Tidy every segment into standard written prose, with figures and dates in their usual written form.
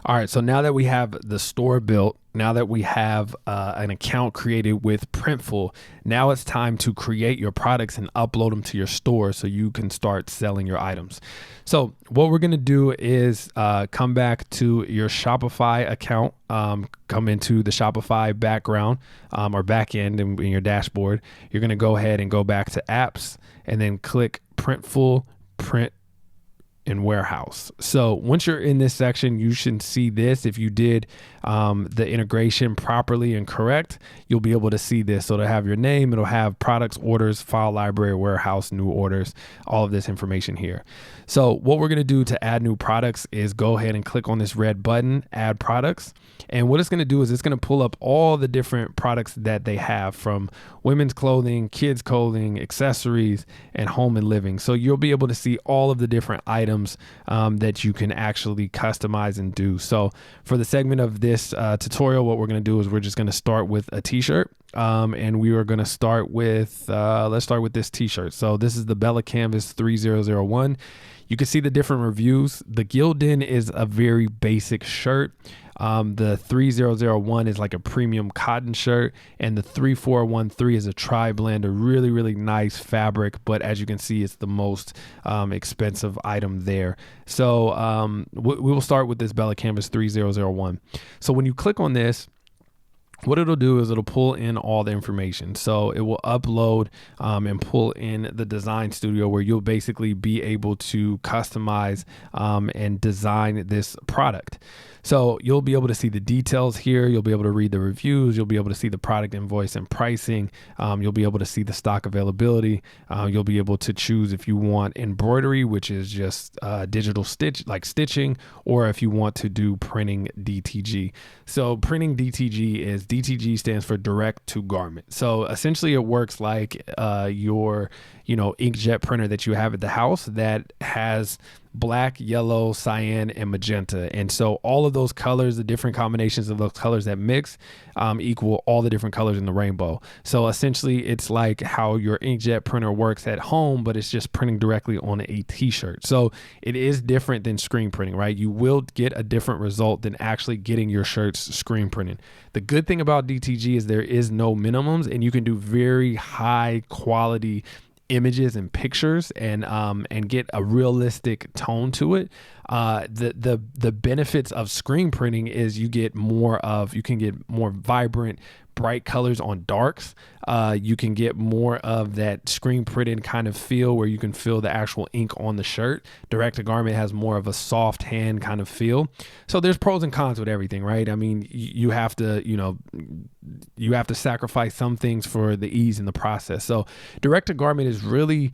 All right, so now that we have the store built, now that we have an account created with Printful, now it's time to create your products and upload them to your store so you can start selling your items. So what we're gonna do is come back to your Shopify account, come into the Shopify background or back end in your dashboard. You're gonna go ahead and go back to apps and then click Printful, print in warehouse. So once you're in this section, you should see this. If you did the integration properly and correct, you'll be able to see this. So it'll have your name, it'll have products, orders, file library, warehouse, new orders, all of this information here. So what we're gonna do to add new products is go ahead and click on this red button, add products. And what it's gonna do is it's gonna pull up all the different products that they have, from women's clothing, kids clothing, accessories, and home and living. So you'll be able to see all of the different items that you can actually customize and do. So for the segment of this tutorial, what we're gonna do is we're just gonna start with a t-shirt. And we are gonna start with, let's start with this t-shirt. So this is the Bella Canvas 3001. You can see the different reviews. The Gildan is a very basic shirt. The 3001 is like a premium cotton shirt, and the 3413 is a tri-blend, a really, really nice fabric, but as you can see, it's the most expensive item there. So we will start with this Bella Canvas 3001. So when you click on this, what it'll do is it'll pull in all the information. So it will upload and pull in the design studio, where you'll basically be able to customize and design this product. So you'll be able to see the details here. You'll be able to read the reviews. You'll be able to see the product invoice and pricing. You'll be able to see the stock availability. You'll be able to choose if you want embroidery, which is just digital stitch, like stitching, or if you want to do printing DTG. So printing DTG stands for direct to garment. So essentially it works like your inkjet printer that you have at the house that has black, yellow, cyan, and magenta. And so all of those colors, the different combinations of those colors that mix equal all the different colors in the rainbow. So essentially it's like how your inkjet printer works at home, but it's just printing directly on a t-shirt. So it is different than screen printing, right? You will get a different result than actually getting your shirts screen printed. The good thing about DTG is there is no minimums, and you can do very high quality images and pictures and get a realistic tone to it. The benefits of screen printing is you can get more vibrant, bright colors on darks. You can get more of that screen printed kind of feel where you can feel the actual ink on the shirt. Direct to garment has more of a soft hand kind of feel. So there's pros and cons with everything, right? I mean, you have to sacrifice some things for the ease in the process. So direct to garment is really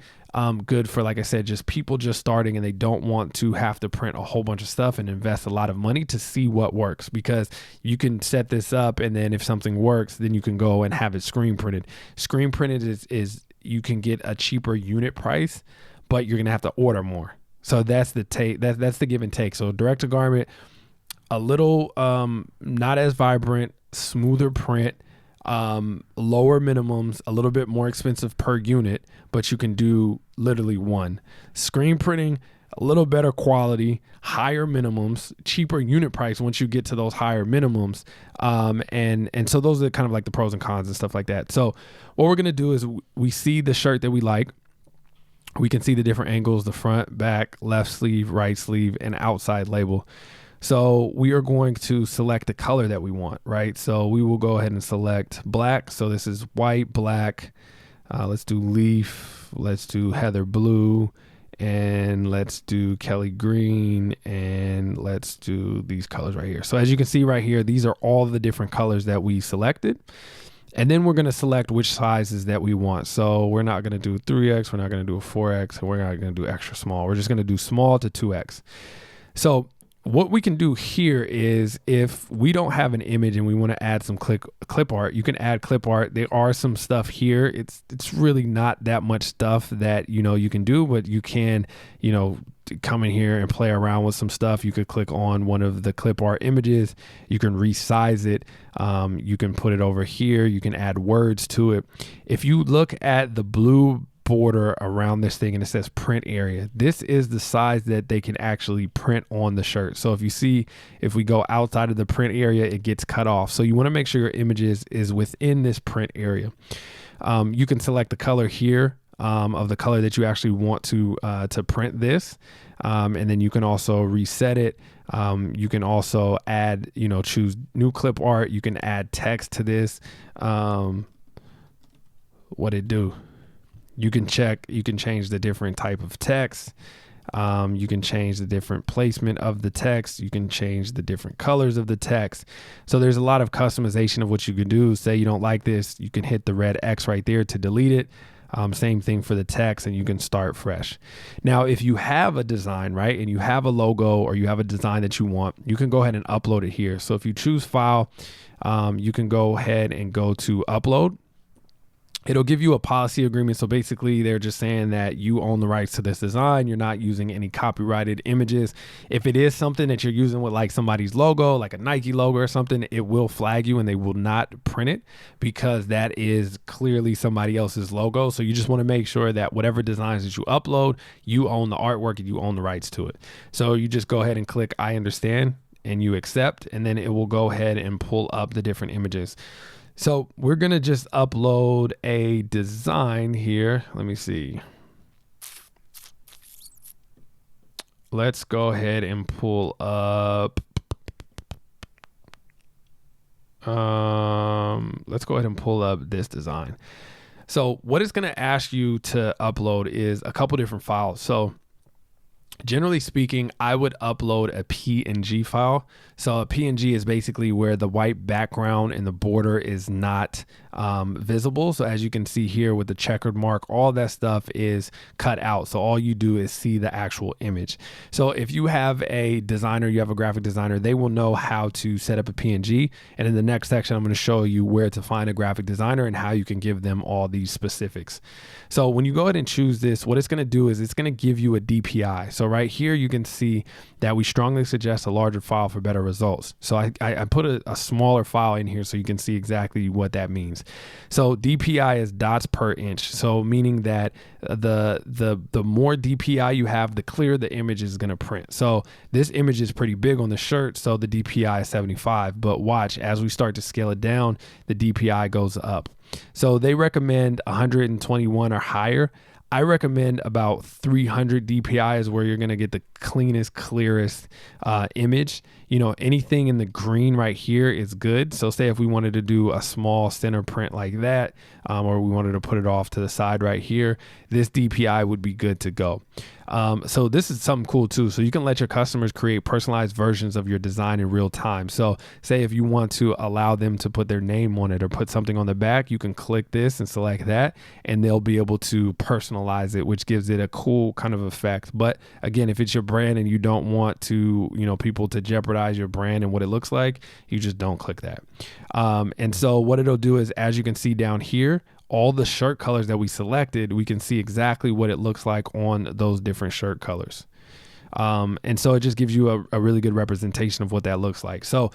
good for, like I said, just people just starting and they don't want to have to print a whole bunch of stuff and invest a lot of money to see what works, because you can set this up and then if something works, then you can go and have it screen printed. Screen printed is you can get a cheaper unit price, but you're gonna have to order more. So that's the that's the give and take. So direct to garment, a little not as vibrant, smoother print, lower minimums, a little bit more expensive per unit, but you can do literally one. Screen printing, a little better quality, higher minimums, cheaper unit price once you get to those higher minimums. And so those are kind of like the pros and cons and stuff like that. So what we're going to do is we see the shirt that we like. We can see the different angles, the front, back, left sleeve, right sleeve, and outside label. So we are going to select the color that we want, right? So we will go ahead and select black. So this is white, black. Let's do leaf. Let's do heather blue. And let's do Kelly green. And let's do these colors right here. So as you can see right here, these are all the different colors that we selected. And then we're going to select which sizes that we want. So we're not going to do 3X. We're not going to do a 4X. And we're not going to do extra small. We're just going to do small to 2X. So what we can do here is if we don't have an image and we want to add some clip art, you can add clip art. There are some stuff here. It's really not that much stuff that, you can do, but you can, come in here and play around with some stuff. You could click on one of the clip art images. You can resize it. You can put it over here. You can add words to it. If you look at the blue border around this thing and it says print area. This is the size that they can actually print on the shirt. So if you see, if we go outside of the print area, it gets cut off. So you want to make sure your images is within this print area. You can select the color here of the color that you actually want to print this. And then you can also reset it. You can also add, choose new clip art. You can add text to this. What it do? You can change the different type of text. You can change the different placement of the text. You can change the different colors of the text. So there's a lot of customization of what you can do. Say you don't like this, you can hit the red X right there to delete it. Same thing for the text, and you can start fresh. Now, if you have a design, right, and you have a logo or you have a design that you want, you can go ahead and upload it here. So if you choose file, you can go ahead and go to upload. It'll give you a policy agreement. So basically they're just saying that you own the rights to this design. You're not using any copyrighted images. If it is something that you're using with like somebody's logo, like a Nike logo or something, it will flag you and they will not print it because that is clearly somebody else's logo. So you just want to make sure that whatever designs that you upload, you own the artwork and you own the rights to it. So you just go ahead and click I understand and you accept, and then it will go ahead and pull up the different images. So we're going to just upload a design here. Let me see. Let's go ahead and pull up. Let's go ahead and pull up this design. So what it's going to ask you to upload is a couple different files. So generally speaking, I would upload a PNG file. So a PNG is basically where the white background and the border is not visible. So as you can see here with the checkered mark, all that stuff is cut out. So all you do is see the actual image. So if you have a designer, you have a graphic designer, they will know how to set up a PNG. And in the next section, I'm going to show you where to find a graphic designer and how you can give them all these specifics. So when you go ahead and choose this, what it's going to do is it's going to give you a DPI. So right here, you can see that we strongly suggest a larger file for better results. So I put a smaller file in here so you can see exactly what that means. So DPI is dots per inch. So meaning that the more DPI you have, the clearer the image is going to print. So this image is pretty big on the shirt, so the DPI is 75. But watch, as we start to scale it down, the DPI goes up. So they recommend 121 or higher. I recommend about 300 DPI is where you're going to get the cleanest, clearest image. Anything in the green right here is good. So say if we wanted to do a small center print like that, or we wanted to put it off to the side right here, this DPI would be good to go. So this is something cool too. So you can let your customers create personalized versions of your design in real time. So say if you want to allow them to put their name on it or put something on the back, you can click this and select that, and they'll be able to personalize it, which gives it a cool kind of effect. But again, if it's your brand and you don't want to, people to jeopardize your brand and what it looks like, you just don't click that. And so what it'll do is, as you can see down here, all the shirt colors that we selected, we can see exactly what it looks like on those different shirt colors. And so it just gives you a really good representation of what that looks like. So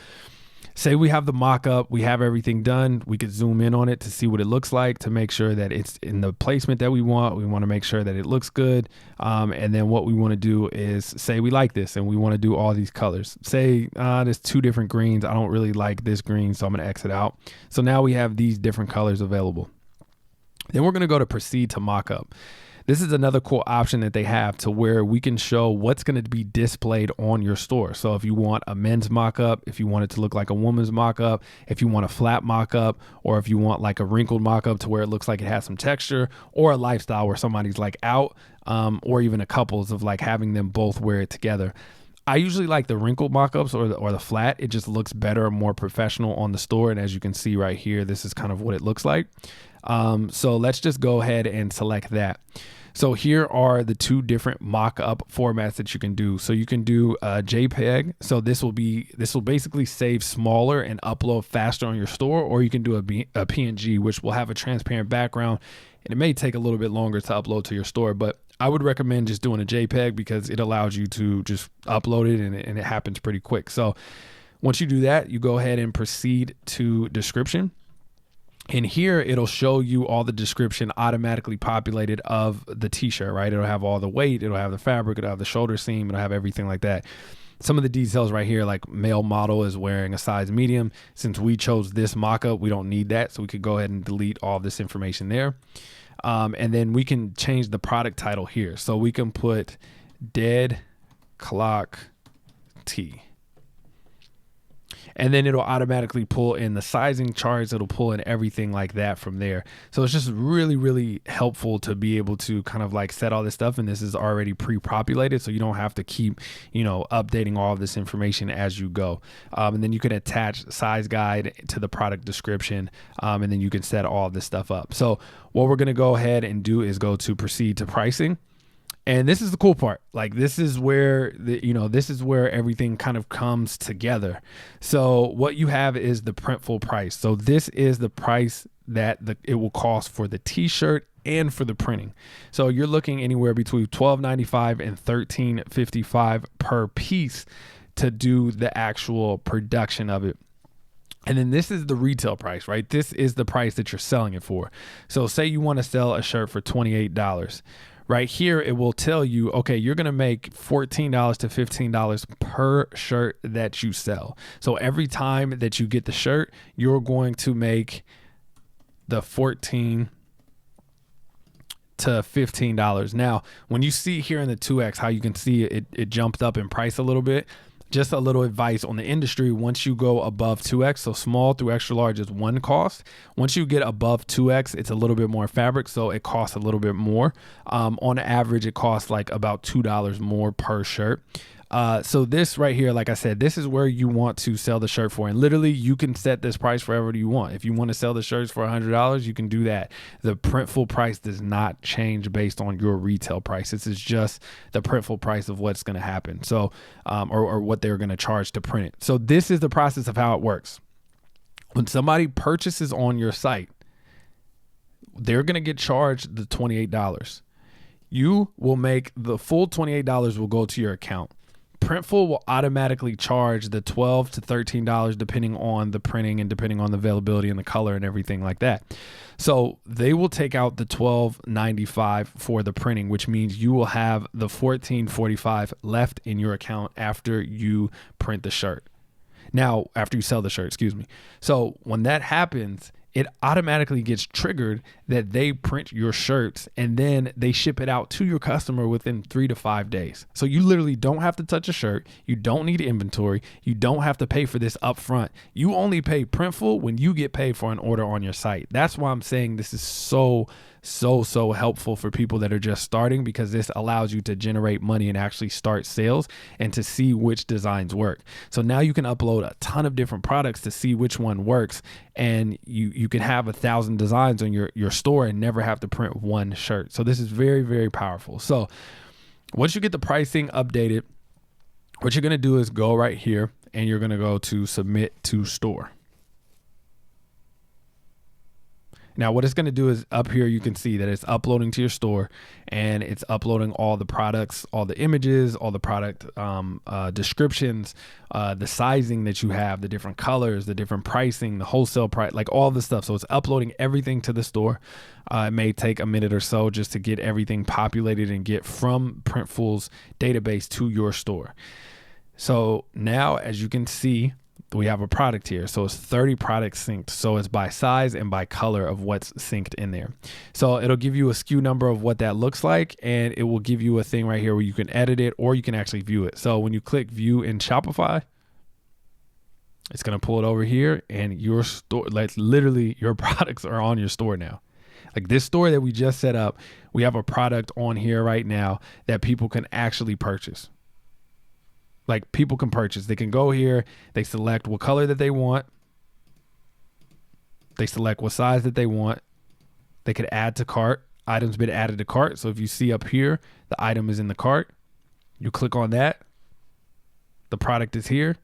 say we have the mock-up, we have everything done, we could zoom in on it to see what it looks like, to make sure that it's in the placement that we want. We want to make sure that it looks good. And then what we want to do is say we like this and we want to do all these colors. Say there's two different greens. I don't really like this green, so I'm going to exit out. So now we have these different colors available. Then we're going to go to proceed to mock-up. This is another cool option that they have to where we can show what's going to be displayed on your store. So if you want a men's mock-up, if you want it to look like a woman's mock-up, if you want a flat mock-up, or if you want like a wrinkled mock-up to where it looks like it has some texture, or a lifestyle where somebody's like out, or even a couples of like having them both wear it together. I usually like the wrinkled mock-ups or the flat. It just looks better and more professional on the store. And as you can see right here, this is kind of what it looks like. So let's just go ahead and select that. So here are the two different mock-up formats that you can do. So you can do a JPEG. So this will basically save smaller and upload faster on your store, or you can do a PNG, which will have a transparent background, and it may take a little bit longer to upload to your store, but I would recommend just doing a JPEG because it allows you to just upload it and it happens pretty quick. So once you do that, you go ahead and proceed to description. And here it'll show you all the description automatically populated of the t-shirt, right? It'll have all the weight, it'll have the fabric, it'll have the shoulder seam, it'll have everything like that. Some of the details right here, like male model is wearing a size medium. Since we chose this mock-up, we don't need that. So we could go ahead and delete all this information there. And then we can change the product title here. So we can put Dead Clock T. And then it'll automatically pull in the sizing charts. It'll pull in everything like that from there. So it's just really, really helpful to be able to kind of like set all this stuff. And this is already pre-populated, so you don't have to keep, updating all of this information as you go. And then you can attach size guide to the product description. And then you can set all of this stuff up. So what we're going to go ahead and do is go to proceed to pricing. And this is the cool part. Like, this is where this is where everything kind of comes together. So what you have is the Printful price. So this is the price that it will cost for the t-shirt and for the printing. So you're looking anywhere between $12.95 and $13.55 per piece to do the actual production of it. And then this is the retail price, right? This is the price that you're selling it for. So say you want to sell a shirt for $28. Right here, it will tell you, okay, you're going to make $14 to $15 per shirt that you sell. So every time that you get the shirt, you're going to make the $14 to $15. Now, when you see here in the 2X, how you can see it jumped up in price a little bit. Just a little advice on the industry: once you go above 2X, so small through extra large is one cost. Once you get above 2X, it's a little bit more fabric, so it costs a little bit more. On average, it costs like about $2 more per shirt. So this right here, like I said, this is where you want to sell the shirt for. And literally, you can set this price forever you want. If you want to sell the shirts for $100, you can do that. The Printful price does not change based on your retail price. This is just the Printful price of what's going to happen. So, or what they're going to charge to print it. So this is the process of how it works. When somebody purchases on your site, they're going to get charged the $28. You will make the full $28 will go to your account. Printful will automatically charge the $12 to $13 depending on the printing and depending on the availability and the color and everything like that. So they will take out the $12.95 for the printing, which means you will have the $14.45 left in your account after you print the shirt. Now, after you sell the shirt, excuse me. So when that happens, it automatically gets triggered that they print your shirts and then they ship it out to your customer within 3 to 5 days. So you literally don't have to touch a shirt. You don't need inventory. You don't have to pay for this up front. You only pay Printful when you get paid for an order on your site. That's why I'm saying this is so helpful for people that are just starting, because this allows you to generate money and actually start sales and to see which designs work. So now you can upload a ton of different products to see which one works, and you can have 1,000 designs on your store and never have to print one shirt. So this is very, very powerful. So once you get the pricing updated, what you're going to do is go right here and you're going to go to submit to store. Now, what it's going to do is up here, you can see that it's uploading to your store and it's uploading all the products, all the images, all the product descriptions, the sizing that you have, the different colors, the different pricing, the wholesale price, like all the stuff. So it's uploading everything to the store. It may take a minute or so just to get everything populated and get from Printful's database to your store. So now, as you can see, we have a product here. So it's 30 products synced. So it's by size and by color of what's synced in there. So it'll give you a SKU number of what that looks like. And it will give you a thing right here where you can edit it or you can actually view it. So when you click view in Shopify, it's going to pull it over here and your store, like literally your products are on your store now. Like this store that we just set up, we have a product on here right now that people can actually purchase. Like people can purchase. They can go here. They select what color that they want. They select what size that they want. They could add to cart. Items been added to cart. So if you see up here, the item is in the cart. You click on that. The product is here.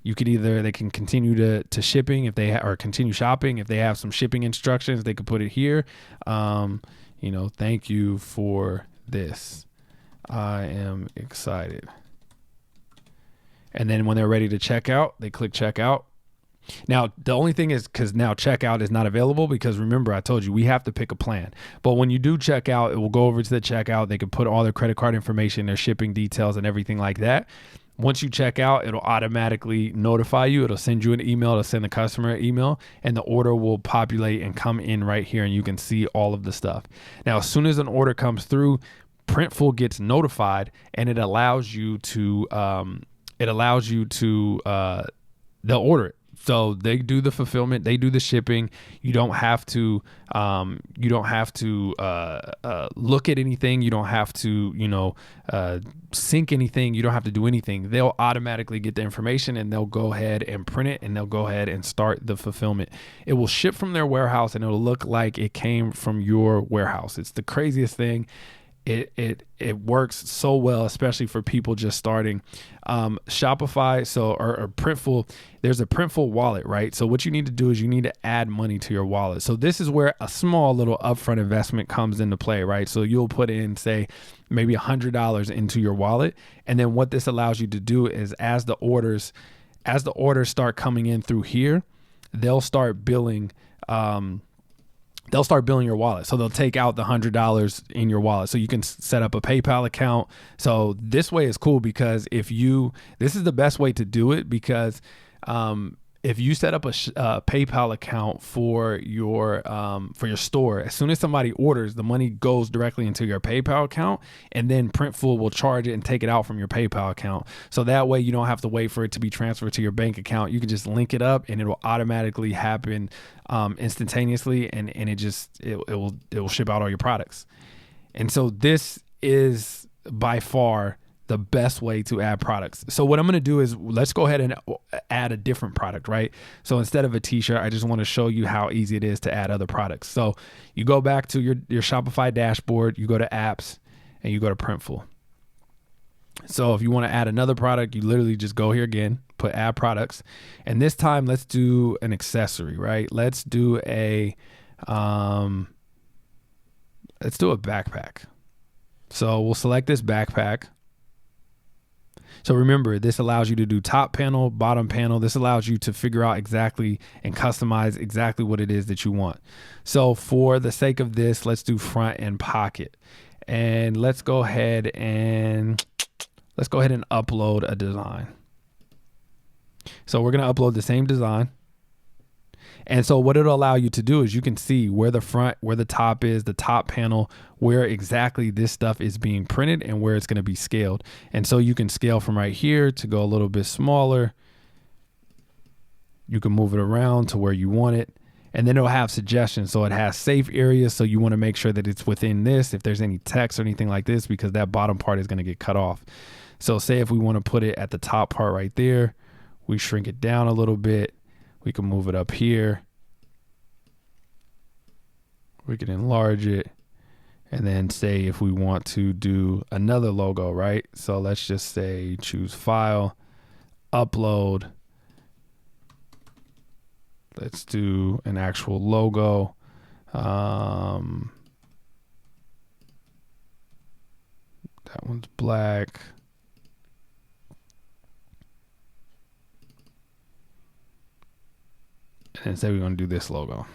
You could they can continue to shipping if they or continue shopping. If they have some shipping instructions, they could put it here. Thank you for this. I am excited. And then when they're ready to check out, they click check out. Now, the only thing is because now checkout is not available because remember, I told you we have to pick a plan. But when you do checkout, it will go over to the checkout. They can put all their credit card information, their shipping details and everything like that. Once you check out, it'll automatically notify you. It'll send you an email. It'll send the customer an email and the order will populate and come in right here and you can see all of the stuff. Now, as soon as an order comes through, Printful gets notified and it allows you to, they'll order it. So they do the fulfillment, they do the shipping. You don't have to look at anything. You don't have to, sync anything. You don't have to do anything. They'll automatically get the information and they'll go ahead and print it and they'll go ahead and start the fulfillment. It will ship from their warehouse and it'll look like it came from your warehouse. It's the craziest thing. It works so well, especially for people just starting. Shopify, or Printful, there's a Printful wallet, right? So what you need to do is you need to add money to your wallet. So this is where a small little upfront investment comes into play, right? So you'll put in, say, maybe $100 into your wallet. And then what this allows you to do is as the orders start coming in through here, they'll start billing your wallet. So they'll take out the $100 in your wallet. So you can set up a PayPal account. So this way is cool because this is the best way to do it because if you set up a PayPal account for your store, as soon as somebody orders, the money goes directly into your PayPal account, and then Printful will charge it and take it out from your PayPal account. So that way you don't have to wait for it to be transferred to your bank account. You can just link it up, and it will automatically happen instantaneously, and it will ship out all your products. And so this is by far the best way to add products. So what I'm going to do is let's go ahead and add a different product, right? So instead of a t-shirt, I just want to show you how easy it is to add other products. So you go back to your Shopify dashboard, you go to apps and you go to Printful. So if you want to add another product, you literally just go here again, put add products. And this time let's do an accessory, right? Let's do a backpack. So we'll select this backpack. So remember, this allows you to do top panel, bottom panel. This allows you to figure out exactly and customize exactly what it is that you want. So for the sake of this, let's do front and pocket. And let's go ahead and upload a design. So we're going to upload the same design. And so what it'll allow you to do is you can see where the front, where the top is, the top panel, where exactly this stuff is being printed and where it's going to be scaled. And so you can scale from right here to go a little bit smaller. You can move it around to where you want it. And then it'll have suggestions. So it has safe areas. So you want to make sure that it's within this, if there's any text or anything like this, because that bottom part is going to get cut off. So say if we want to put it at the top part right there, we shrink it down a little bit. We can move it up here. We can enlarge it. And then say if we want to do another logo, right? So let's just say choose file, upload. Let's do an actual logo. That one's black. And say we're going to do this logo.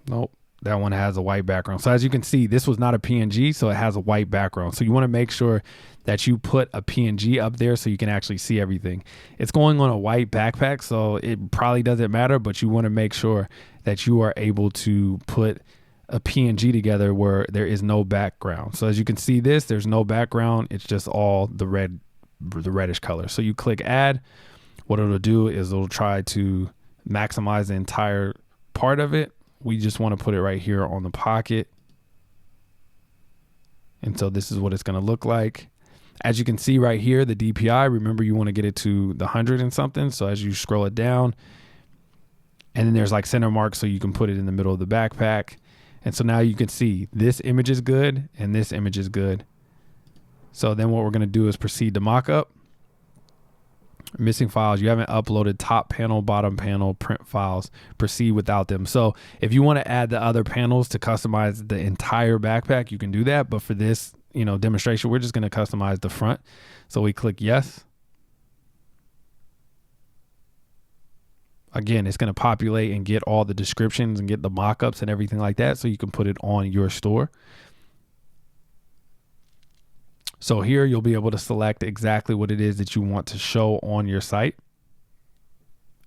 Nope. That one has a white background. So as you can see, this was not a PNG, so it has a white background. So you want to make sure that you put a PNG up there so you can actually see everything. It's going on a white backpack, so it probably doesn't matter, but you want to make sure that you are able to put a PNG together where there is no background. So as you can see this, there's no background. It's just all the reddish color. So you click add. What it'll do is it'll try to maximize the entire part of it. We just want to put it right here on the pocket. And so this is what it's going to look like. As you can see right here, the DPI, remember you want to get it to the 100 and something. So as you scroll it down, and then there's like center marks so you can put it in the middle of the backpack. And so now you can see this image is good and this image is good. So then what we're going to do is proceed to mockup. Missing files. You haven't uploaded top panel, bottom panel, print files. Proceed without them. So if you want to add the other panels to customize the entire backpack, you can do that. But for this, demonstration, we're just going to customize the front. So we click yes. again, it's going to populate and get all the descriptions and get the mockups and everything like that, so you can put it on your store. So here you'll be able to select exactly what it is that you want to show on your site.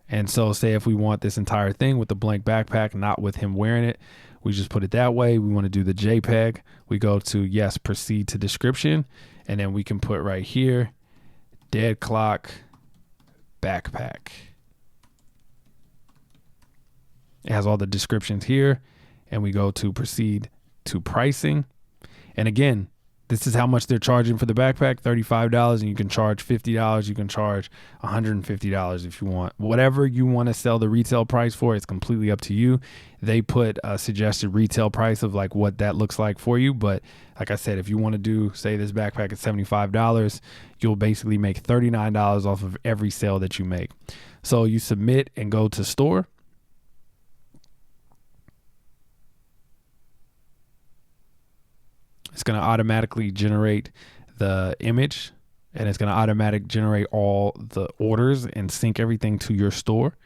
And so say if we want this entire thing with the blank backpack, not with him wearing it, we just put it that way. We want to do the JPEG. We go to yes, proceed to description. And then we can put right here, dead clock backpack. It has all the descriptions here. And we go to proceed to pricing. And again, this is how much they're charging for the backpack, $35, and you can charge $50. You can charge $150 if you want. Whatever you want to sell the retail price for, it's completely up to you. They put a suggested retail price of like what that looks like for you. But like I said, if you want to do, say this backpack is $75, you'll basically make $39 off of every sale that you make. So you submit and go to store. It's going to automatically generate the image, and it's going to automatically generate all the orders and sync everything to your store.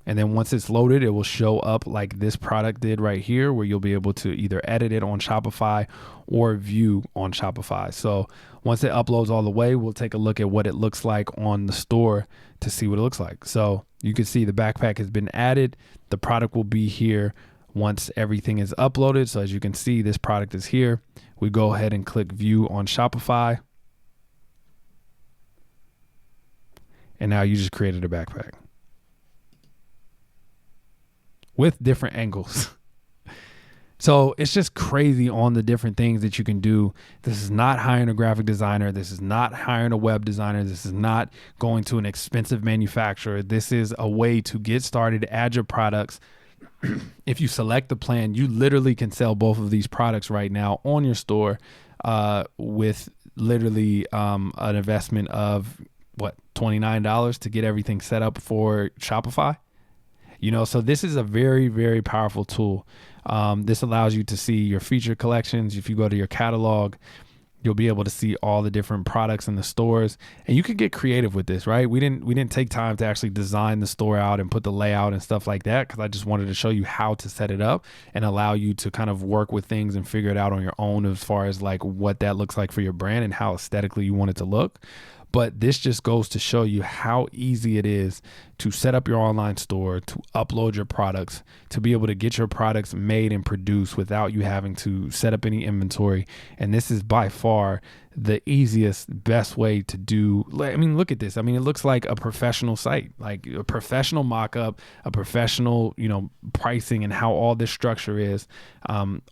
And then once it's loaded, it will show up like this product did right here, where you'll be able to either edit it on Shopify or view on Shopify. So once it uploads all the way, we'll take a look at what it looks like on the store to see what it looks like. So you can see the backpack has been added. The product will be here once everything is uploaded. So as you can see, this product is here. We go ahead and click view on Shopify. And now you just created a backpack with different angles. So it's just crazy on the different things that you can do. This is not hiring a graphic designer. This is not hiring a web designer. This is not going to an expensive manufacturer. This is a way to get started, add your products. If you select the plan, you literally can sell both of these products right now on your store with literally an investment of what, $29 to get everything set up for Shopify. You know, so this is a very, very powerful tool. This allows you to see your feature collections. If you go to your catalog, you'll be able to see all the different products in the stores, and you can get creative with this, right? We didn't take time to actually design the store out and put the layout and stuff like that, because I just wanted to show you how to set it up and allow you to kind of work with things and figure it out on your own as far as like what that looks like for your brand and how aesthetically you want it to look. But this just goes to show you how easy it is to set up your online store, to upload your products, to be able to get your products made and produced without you having to set up any inventory. And this is by far the easiest, best way to do. I mean, look at this. I mean, it looks like a professional site, like a professional mock-up, a professional, pricing and how all this structure is,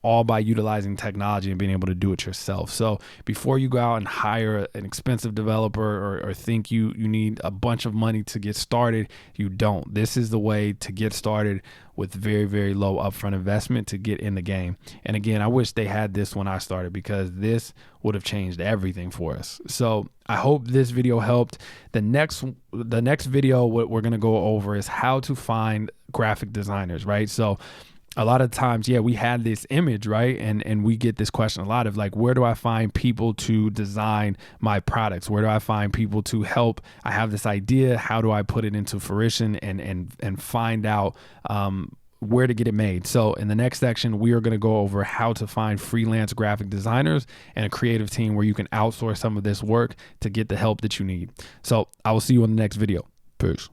all by utilizing technology and being able to do it yourself. So before you go out and hire an expensive developer or think you need a bunch of money to get started, you don't. This is the way to get started with very, very low upfront investment to get in the game. And again, I wish they had this when I started, because this would have changed everything for us. So I hope this video helped. The next video, what we're going to go over is how to find graphic designers, right? So a lot of times, we had this image, right? And we get this question a lot of like, where do I find people to design my products? Where do I find people to help? I have this idea. How do I put it into fruition and find out where to get it made? So in the next section, we are going to go over how to find freelance graphic designers and a creative team where you can outsource some of this work to get the help that you need. So I will see you in the next video. Peace.